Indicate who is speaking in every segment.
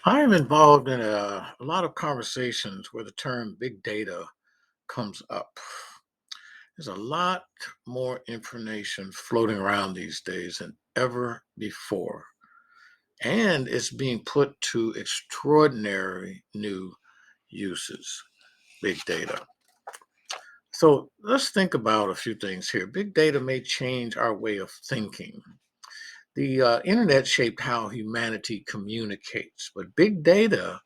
Speaker 1: I am involved in a lot of conversations where the term big data comes up. There's a lot more information floating around these days than ever before, and it's being put to extraordinary new uses. Big data. So let's think about a few things here. Big data may change our way of thinking. The internet shaped how humanity communicates, but big data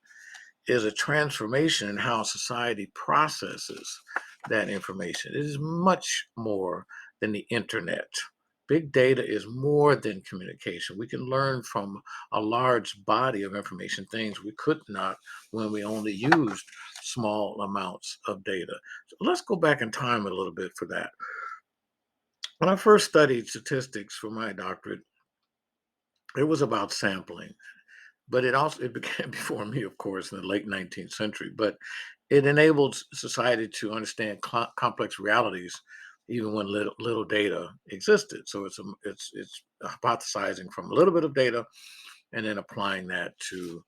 Speaker 1: is a transformation in how society processes that information. It is much more than the internet. Big data is more than communication. We can learn from a large body of information, things we could not when we only used small amounts of data. So let's go back in time a little bit for that. When I first studied statistics for my doctorate, it was about sampling. But it began before me, of course, in the late 19th century. But it enabled society to understand complex realities, even when little data existed. So it's hypothesizing from a little bit of data and then applying that to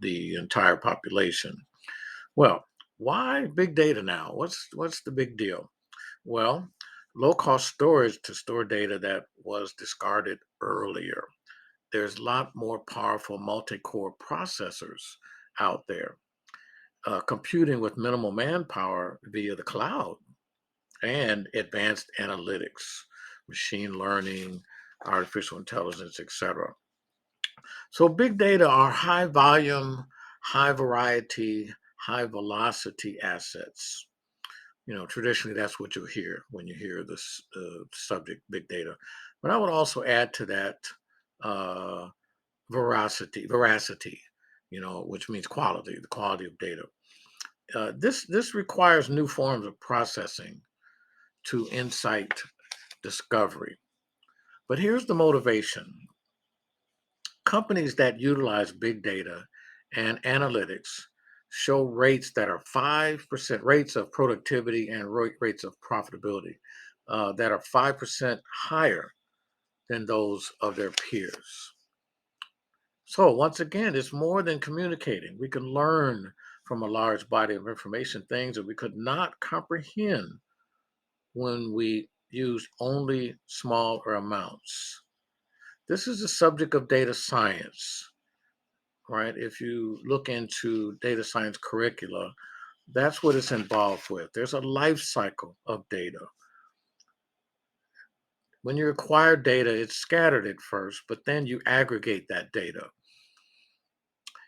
Speaker 1: the entire population. Well, why big data now? What's the big deal? Well, low cost storage to store data that was discarded earlier. There's a lot more powerful multi-core processors out there. Computing with minimal manpower via the cloud and advanced analytics, machine learning, artificial intelligence, etc. So big data are high volume, high variety, high velocity assets. Traditionally, that's what you'll hear when you hear this subject, big data. But I would also add to that uh, veracity, which means quality, the quality of data. This requires new forms of processing to insight discovery. But here's the motivation: companies that utilize big data and analytics show rates that are 5% rates of productivity and rates of profitability that are 5% higher than those of their peers. So, once again, it's more than communicating. We can learn from a large body of information things that we could not comprehend when we use only smaller amounts. This is the subject of data science, right? If you look into data science curricula, that's what it's involved with. There's a life cycle of data. When you acquire data, it's scattered at first, but then you aggregate that data.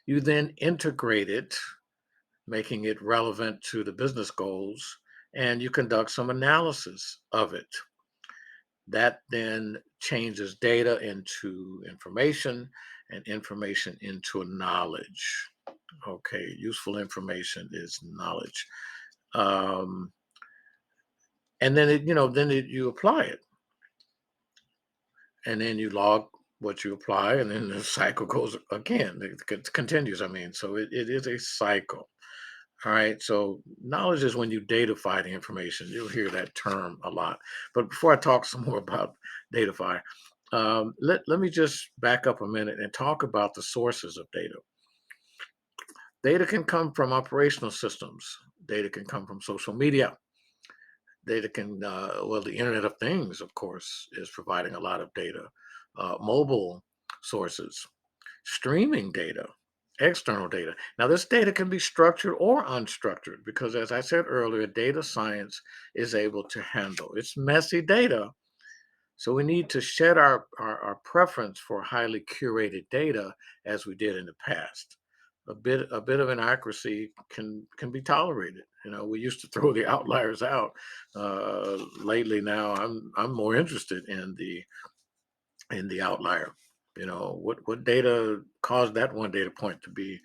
Speaker 1: You then integrate it, making it relevant to the business goals, and you conduct some analysis of it. That then changes data into information and information into knowledge. Okay, useful information is knowledge. Um, and then you apply it, and then you log what you apply, and then the cycle goes again. It continues. I mean, so it is a cycle. All right. So knowledge is when you datafy the information. You'll hear that term a lot. But before I talk some more about datafy, let me just back up a minute and talk about the sources of data. Data can come from operational systems. Data can come from social media. Data can, well, the Internet of Things, of course, is providing a lot of data. Mobile sources, streaming data, external data. Now, this data can be structured or unstructured because, as I said earlier, data science is able to handle it's messy data. So we need to shed our preference for highly curated data as we did in the past. A bit of inaccuracy can be tolerated. We used to throw the outliers out. Lately, now I'm more interested in the outlier. What data caused that one data point to be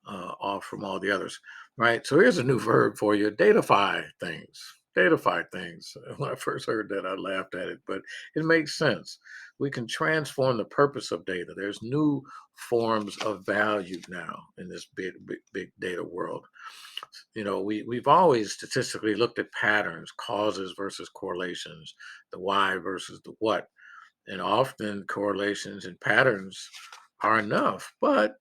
Speaker 1: off from all the others, right? So here's a new verb for you: datafy things. Datafy things. When I first heard that, I laughed at it, but it makes sense. We can transform the purpose of data. There's new forms of value now in this big data world. We've always statistically looked at patterns, causes versus correlations, the why versus the what, and often correlations and patterns. are enough. But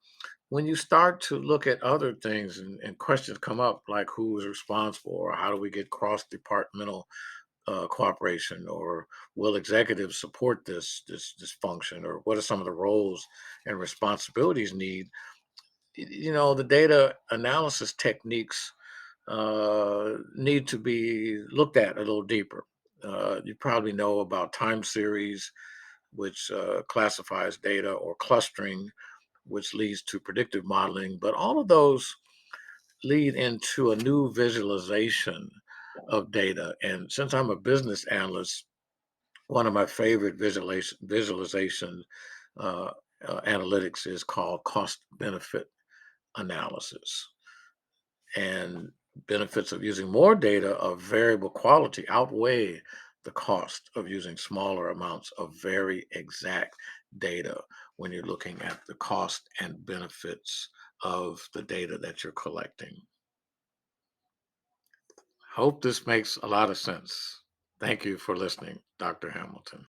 Speaker 1: when you start to look at other things and questions come up like who is responsible or how do we get cross departmental cooperation or will executives support this function or what are some of the roles and responsibilities the data analysis techniques need to be looked at a little deeper. You probably know about time series, which classifies data, or clustering, which leads to predictive modeling. But all of those lead into a new visualization of data. And since I'm a business analyst, one of my favorite visualization uh, analytics is called cost benefit analysis. And benefits of using more data of variable quality outweigh the cost of using smaller amounts of very exact data when you're looking at the cost and benefits of the data that you're collecting. Hope this makes a lot of sense. Thank you for listening, Dr. Hamilton.